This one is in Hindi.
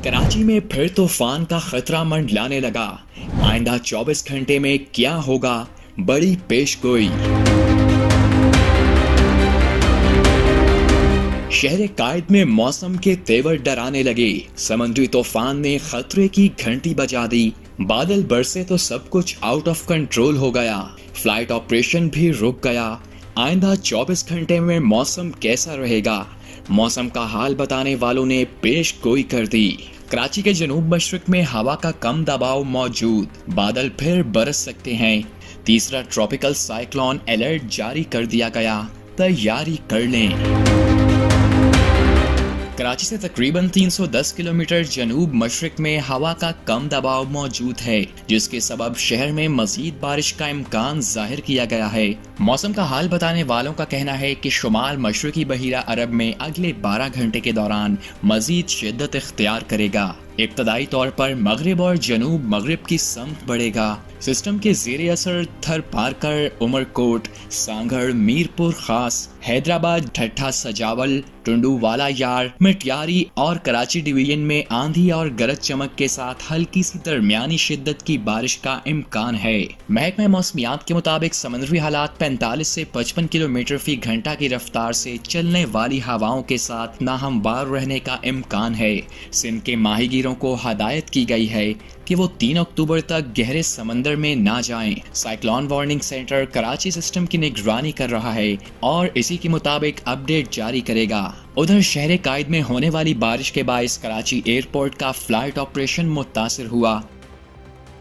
कराची में फिर तूफान का खतरा मंडलाने लगा। आइंदा 24 घंटे में क्या होगा, बड़ी पेशगोई। शहर कायद में मौसम के तेवर डराने लगे। समुद्री तूफान ने खतरे की घंटी बजा दी। बादल बरसे तो सब कुछ आउट ऑफ कंट्रोल हो गया। फ्लाइट ऑपरेशन भी रुक गया। आइंदा 24 घंटे में मौसम कैसा रहेगा, मौसम का हाल बताने वालों ने पेशगोई कर दी। कराची के जनूब मशरिक में हवा का कम दबाव मौजूद, बादल फिर बरस सकते हैं। तीसरा ट्रॉपिकल साइक्लोन अलर्ट जारी कर दिया गया, तैयारी कर लें। कराची से तकरीबन 310 किलोमीटर जनूब मशरिक में हवा का कम दबाव मौजूद है, जिसके सबब शहर में मजीद बारिश का इम्कान जाहिर किया गया है। मौसम का हाल बताने वालों का कहना है कि शुमाल मशरकी बहीरा अरब में अगले 12 घंटे के दौरान मजीद शिद्दत इख्तियार करेगा। इब्तदाई तौर पर मगरिब और जनूब मगरिब की समत बढ़ेगा। सिस्टम के ज़ेरे असर थर पारकर, उमरकोट, सांगड़, मीरपुर खास, हैदराबाद, ठट्ठा, सजावल, टुंडू वाला यार, मिटियारी और कराची डिवीजन में आंधी और गरज चमक के साथ हल्की सी दरमियानी शिद्दत की बारिश का इम्कान है। महकमा मौसमियात के मुताबिक समुद्री हालात 45 से 55 किलोमीटर फी घंटा की रफ्तार से चलने वाली हवाओं के साथ नाहमवार रहने का इम्कान है। सिंध के माहीगीरों को हदायत की गई है कि वो 3 अक्टूबर तक गहरे समंदर में ना जाएं। Cyclone warning centre Karachi system की निगरानी कर रहा है और इसी के मुताबिक अपडेट जारी करेगा। उधर शहर कायद में होने वाली बारिश के बायस कराची एयरपोर्ट का फ्लाइट ऑपरेशन मुतासिर हुआ।